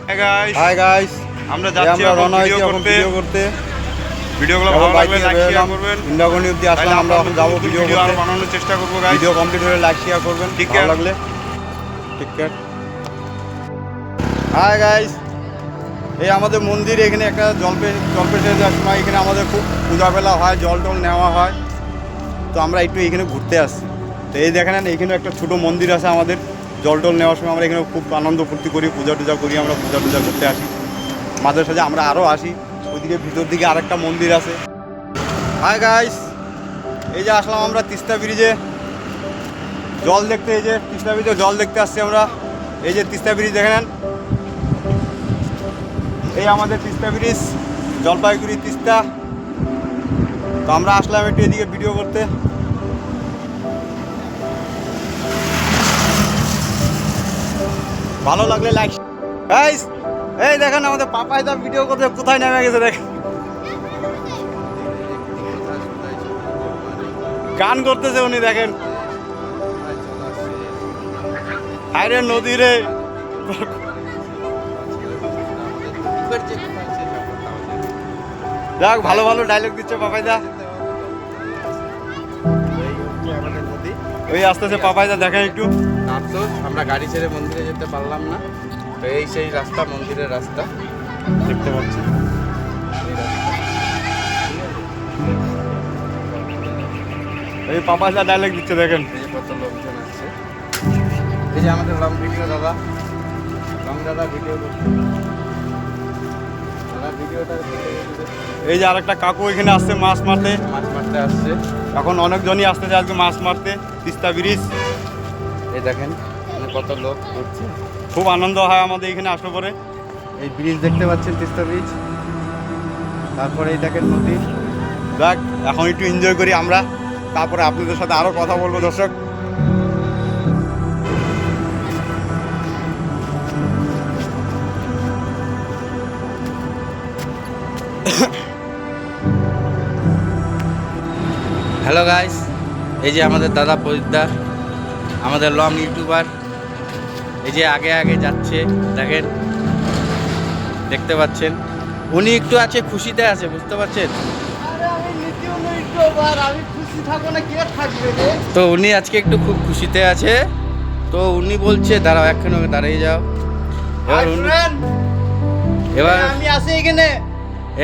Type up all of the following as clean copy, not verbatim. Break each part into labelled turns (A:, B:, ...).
A: Hi guys,
B: আমরা যাচ্ছি
A: video করতে।
B: ভিডিওগুলো ভালো লাগলে লাইক শেয়ার করবেন।
A: ইন্দ্রাগণি অবধি আসলাম, আমরা এখন যাবো ভিডিও করতে।
B: বানানোর চেষ্টা করবো গাইস।
A: ভিডিও কমপ্লিট হলে লাইক শেয়ার করবেন, ভালো লাগলে। Take care. হাই গাইস, এই আমাদের মন্দির, এখানে একটা জলপেশে যাওয়ার সময় এখানে আমাদের খুব পূজা বেলা হয়, জল টল নেওয়া হয়। তো আমরা একটু এখানে ঘুরতে আসছি। তো এই দেখেন, এখানে একটা ছোটো মন্দির আছে আমাদের। জল টল নেওয়ার সময় আমরা এখানে খুব আনন্দ ফুর্তি করি, পূজা টুজা করি, আমরা পূজা টুজা করতে আসি। মাঝে সাঝে আমরা আরও আসি। ওইদিকে ভিতর দিকে আরেকটা মন্দির আছে। হাই গাইস, এই যে আসলাম আমরা তিস্তা ব্রিজে জল দেখতে। এই যে তিস্তা ব্রিজে জল দেখতে আসছি আমরা। এই যে তিস্তা ব্রিজ দেখে নেন, এই আমাদের তিস্তা ব্রিজ, জলপাইগুড়ি তিস্তা। তো আমরা আসলাম একটু এদিকে ভিডিও করতে। ভালো লাগলে লাইক। গাইস, এই দেখেন আমাদের পাপাইদা ভিডিও করতে কোথায় নেমে গেছে, দেখেন গান করতেছে উনি, দেখেন। আরে নদী রে, যাক ভালো ভালো ডায়লগ দিচ্ছে পাপাইদা। ওই আসতেছে পাপাইদা, দেখেন একটু।
C: তো আমরা গাড়ি ছেড়ে মন্দিরে যেতে পারলাম না, তো এই সেই রাস্তা, মন্দিরের রাস্তা
A: দেখতে পাচ্ছি। এই পাপাইদা ডায়লগ দিচ্ছে, দেখেন।
C: এই যে কত লোকজন আছে। এই যে আমাদের লং ভিডিও দাদা, দাদা ভিডিও করছে। দাদা ভিডিওটা
A: এই যে আরেকটা কাকু এখানে আসছে মাছ মারতে।
C: মাছ মারতে আসছে।
A: এখন অনেকজনই আসতেছে আজকে মাছ মারতে তিস্তা ব্রিজ।
C: এই দেখেন কত লোক ঘুরছে।
A: খুব আনন্দ হয় আমাদের এখানে আসলে পরে। এই ব্রিজ দেখতে পাচ্ছেন, তিস্তা ব্রিজ। তারপরে এই দেখেন নদী। যাক, এখন একটু এনজয় করি আমরা, তারপরে আপনাদের সাথে আরও কথা বলবো দর্শক।
C: হ্যালো গাইস, এই যে আমাদের দাদা প্রদীপদা, আমাদের লং ইউটিউবার। এই যে আগে আগে যাচ্ছে, দেখেন, দেখতে পাচ্ছেন। উনি একটু আছে খুশিতে আছে, বুঝতে পারছেন। তো উনি আজকে একটু খুব খুশিতে আছে। তো উনি বলছে দাঁড়াও, একখানে দাঁড়িয়ে যাও। এবার
A: আমি আছি এখানে,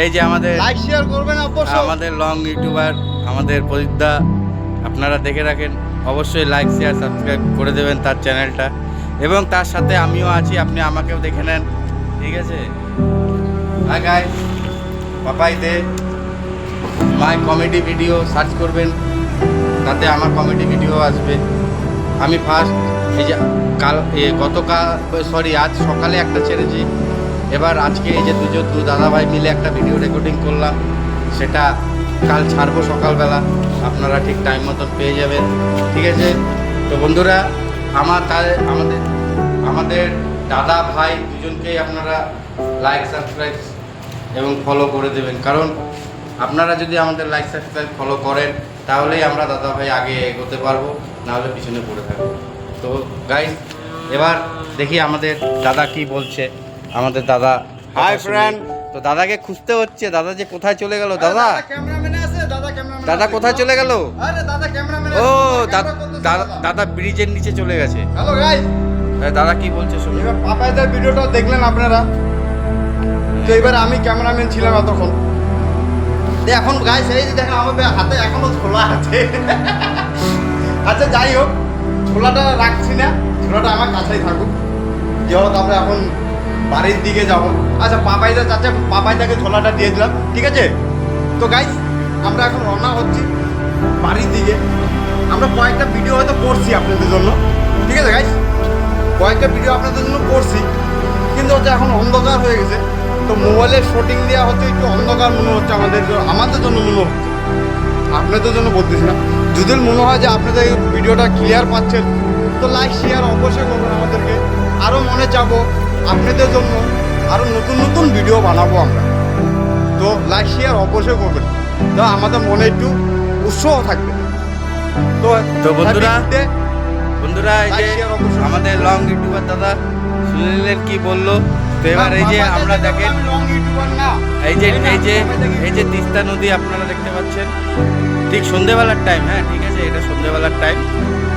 C: এই যে আমাদের
A: লাইক শেয়ার করবেন অবশ্যই।
C: আমাদের লং ইউটিউবার আমাদের প্রদীপদা, আপনারা দেখে রাখেন, অবশ্যই লাইক শেয়ার সাবস্ক্রাইব করে দেবেন তার চ্যানেলটা। এবং তার সাথে আমিও আছি, আপনি আমাকেও দেখে নেন, ঠিক আছে। হাই গাইস, পাপাই দে মাই কমেডি ভিডিও সার্চ করবেন, তাতে আমার কমেডি ভিডিও আসবে। আমি ফার্স্ট এই যে আজ সকালে একটা ছেড়েছি। এবার আজকে এই যে দু দাদাভাই মিলে একটা ভিডিও রেকর্ডিং করলাম, সেটা কাল ছাড়বো সকালবেলা, আপনারা ঠিক টাইম মতন পেয়ে যাবেন, ঠিক আছে। তো বন্ধুরা, আমাদের দাদা ভাই দুজনকেই আপনারা লাইক সাবস্ক্রাইব এবং ফলো করে দেবেন, কারণ আপনারা যদি আমাদের লাইক সাবস্ক্রাইব ফলো করেন, তাহলেই আমরা দাদা ভাই আগে এগোতে পারবো, নাহলে পিছনে পড়ে থাকবো। তো গাইস, এবার দেখি আমাদের দাদা কি বলছে। আমাদের দাদা,
A: হাই ফ্রেন্ড।
C: তো দাদাকে খুঁজতে হচ্ছে, দাদা যে কোথায় চলে গেল। দাদা দাদা কোথায় চলে গেল? ও দাদা ব্রিজের নিচে চলে গেছে।
A: হ্যালো গাইস,
C: দাদা কি বলছে শুনুন।
A: এবার পাপাইদার ভিডিওটা দেখলেন আপনারা। তো এবার আমি ক্যামেরাম্যান ছিলাম এতক্ষণ। এখন গাইস, এই যে দেখেন আমার হাতে এখনো ছোলা আছে। আচ্ছা যাই হোক, ছোলাটা রাখছি না, ছোলাটা আমার কাছেই থাকুক। যেহেতু আমরা এখন বাড়ির দিকে যাব। আচ্ছা পাপাইদা চাচা, পাপাইদাকে ছোলাটা দিয়ে দিলাম, ঠিক আছে। তো গাইস, আমরা এখন রওনা হচ্ছি বাড়ির দিকে। আমরা কয়েকটা ভিডিও হয়তো করছি আপনাদের জন্য, ঠিক আছে গাইস, কয়েকটা ভিডিও আপনাদের জন্য করছি, কিন্তু হচ্ছে এখন অন্ধকার হয়ে গেছে। তো মোবাইলের শুটিং দেওয়া হচ্ছে, একটু অন্ধকার মনে হচ্ছে আমাদের জন্য মনে হচ্ছে, আপনাদের জন্য বলতেছি না। যদি মনে হয় যে আপনাদের ভিডিওটা ক্লিয়ার পাচ্ছেন, তো লাইক শেয়ার অবশ্যই করবেন আমাদেরকে। আরও মনে চাবো আপনাদের জন্য আরও নতুন নতুন ভিডিও বানাবো আমরা। তো লাইক শেয়ার অবশ্যই করবেন, তো আমাদের মনে একটু উৎসাহ থাকবে। তো
C: বন্ধুরা, এই যে আমাদের লং ইউটিউবার দাদা, সুনীলের কি বললো। তো এবার এই যে আমরা দেখেন
A: লং ইউটিউবার না,
C: এই যে তিস্তা নদী আপনারা দেখতে পাচ্ছেন, ঠিক সন্ধেবেলার টাইম। হ্যাঁ ঠিক আছে, এটা সন্ধেবেলার টাইম।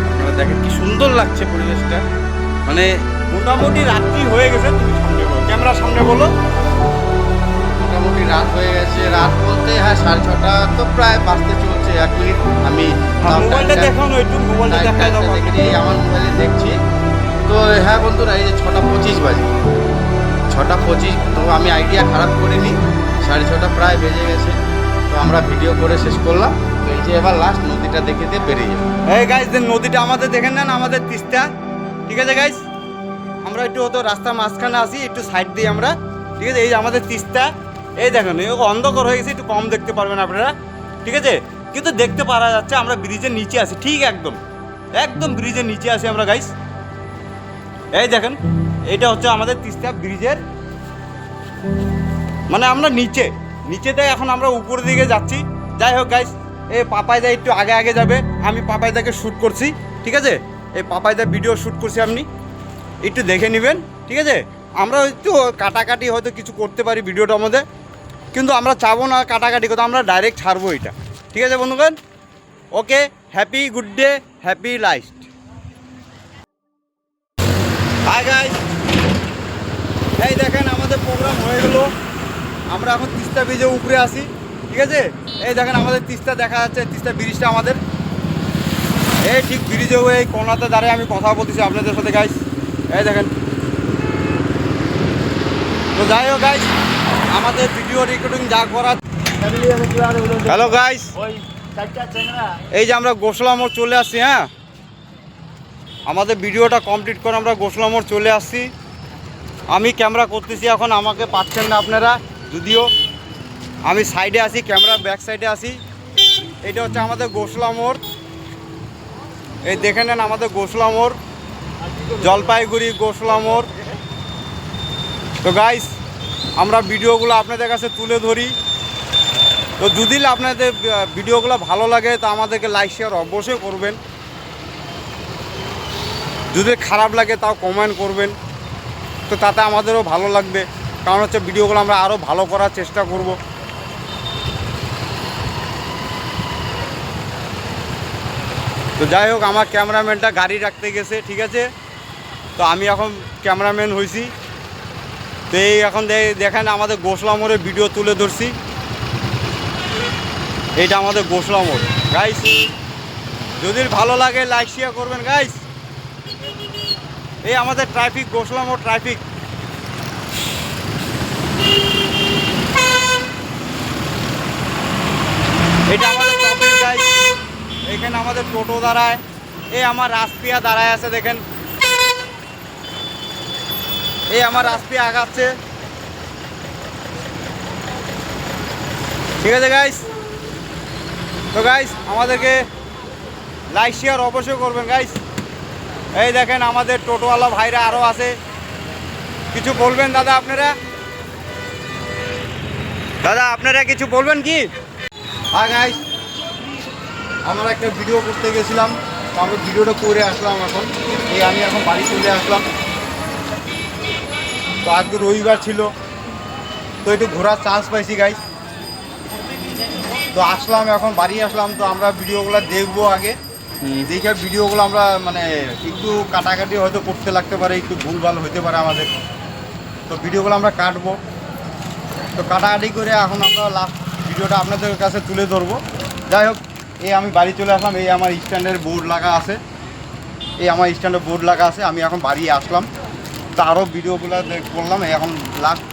C: আপনারা দেখেন কি সুন্দর লাগছে পরিবেশটা, মানে
A: মোটামুটি রাত্রি হয়ে গেছে। তুমি সামনে বলো, ক্যামেরার সামনে বলো।
C: মোটামুটি রাত হয়ে গেছে। রাত বলতে হ্যাঁ 6:30 তো প্রায় বাজতে চলছে। 1 মিনিট আমি
A: মোবাইলটা দেখো না, একটু মোবাইলটা দেখা দাও।
C: আমার মোবাইলে দেখছি। তো হ্যাঁ বন্ধুরা, এই যে 6:25 বাজে, 6:25। তো আমি আইডিয়া খারাপ করিনি, 6:30 প্রায় বেজে গেছে। তো আমরা ভিডিও করে শেষ করলাম। তো এই যে এবার লাস্ট নদীটা দেখে দিয়ে বেরিয়ে যাবো।
A: এই গাইস, নদীটা আমাদের দেখেন নেন, আমাদের তিস্তা। ঠিক আছে গাইস, আমরা একটু হয়তো রাস্তার মাঝখানে আসি, একটু সাইড দিই আমরা। ঠিক আছে, এই যে আমাদের তিস্তা। এই দেখেন, এই অন্ধকার হয়ে গেছে, একটু কম দেখতে পারবেন আপনারা। ঠিক আছে, কিন্তু দেখতে পারা যাচ্ছে আমরা ব্রিজের নিচে আছি। ঠিক একদম একদম ব্রিজের নিচে আছি আমরা গাইস। এই দেখেন, এইটা হচ্ছে আমাদের তিস্তা ব্রিজের, মানে আমরা নিচেতে এখন আমরা উপরের দিকে যাচ্ছি। যাই হোক গাইস, এই পাপাইদা একটু আগে আগে যাবে। আমি পাপাইদাকে শ্যুট করছি। ঠিক আছে, এই পাপাইদা ভিডিও শ্যুট করছি, আপনি একটু দেখে নেবেন। ঠিক আছে, আমরা একটু কাটাকাটি হয়তো কিছু করতে পারি ভিডিওটার মধ্যে, কিন্তু আমরা চাবো না কাটাকাটি করতে, আমরা ডাইরেক্ট ছাড়বো এটা। ঠিক আছে বন্ধুগণ, okay, happy good day, happy life. Hi guys, এই দেখেন আমাদের প্রোগ্রাম হয়ে গেলো। আমরা এখন তিস্তা ব্রিজের উপরে আসি। ঠিক আছে, এই দেখেন আমাদের তিস্তা দেখা যাচ্ছে, তিস্তা ব্রিজটা আমাদের। এই ঠিক ব্রিজে এই কোনাতে দাঁড়িয়ে আমি কথা বলতেছি আপনাদের সাথে গাইস। এই দেখেন। তো যাই হোক গাইস, আমাদের ভিডিও রেকর্ডিং যা করার। হ্যালো গাইস, এই যে আমরা গোসলা মোড় চলে আসছি। হ্যাঁ, আমাদের ভিডিওটা কমপ্লিট করে আমরা গোসলা মোড় চলে আসছি। আমি ক্যামেরা করতেছি এখন, আমাকে পাচ্ছেন না আপনারা, যদিও আমি সাইডে আছি, ক্যামেরা ব্যাক সাইডে আছি। এটা হচ্ছে আমাদের গোসলা মোড়। এই দেখে নেন আমাদের গোসলা মোড়, জলপাইগুড়ি গোসলা মোড়। তো গাইস, আমরা ভিডিওগুলো আপনাদের কাছে তুলে ধরি। তো যদি আপনাদের ভিডিওগুলো ভালো লাগে তো আমাদেরকে লাইক শেয়ার অবশ্যই করবেন। যদি খারাপ লাগে তাও কমেন্ট করবেন, তো তাতে আমাদেরও ভালো লাগবে। কারণ হচ্ছে ভিডিওগুলো আমরা আরও ভালো করার চেষ্টা করব। তো যাই হোক, আমার ক্যামেরাম্যানটা গাড়ি রাখতে গেছে। ঠিক আছে, তো আমি এখন ক্যামেরাম্যান হয়েছি। তো এই এখন দেখেন আমাদের গোসলা মোড়ে ভিডিও তুলে ধরছি। এইটা আমাদের গোসলা মোড় গাইস। যদি ভালো লাগে লাইক শেয়ার করবেন গাইস। এই আমাদের ট্রাফিক, গোসলা মোড় ট্রাফিক। এটা আমাদের ট্রাফিক গাইস। এখানে আমাদের টোটো দাঁড়ায়। এই আমার রাস্পিয়া দাঁড়ায় আছে দেখেন। এই আমার রাস্পিয়া আগাচ্ছে। ঠিক আছে গাইস। তো গাইস, আমাদেরকে লাইক শেয়ার অবশ্যই করবেন গাইস। এই দেখেন আমাদের টোটোওয়ালা ভাইরা আরও আছে। কিছু বলবেন দাদা আপনারা? দাদা আপনারা কিছু বলবেন কি? হ্যাঁ গাইস, আমরা একটা ভিডিও করতে গেছিলাম, তো আমরা ভিডিওটা করে আসলাম এখন। এই আমি এখন বাড়ি চলে আসলাম। তো আজকে রবিবার ছিল, তো একটু ঘোরার চান্স পাইছি গাইস। তো আসলাম, এখন বাড়ি আসলাম। তো আমরা ভিডিওগুলো দেখবো আগে, দেখে ভিডিওগুলো আমরা মানে একটু কাটাকাটি হয়তো করতে লাগতে পারে, একটু ভুলভাল হতে পারে আমাদের। তো ভিডিওগুলো আমরা কাটবো। তো কাটাকাটি করে এখন আমরা লাস্ট ভিডিওটা আপনাদের কাছে তুলে ধরবো। যাই হোক, এই আমি বাড়ি চলে আসলাম। এই আমার স্ট্যান্ডের বোর্ড লাগা আছে। এই আমার স্ট্যান্ডের বোর্ড লাগা আছে। আমি এখন বাড়ি আসলাম। তো আরও ভিডিওগুলো করলাম। এখন লাস্ট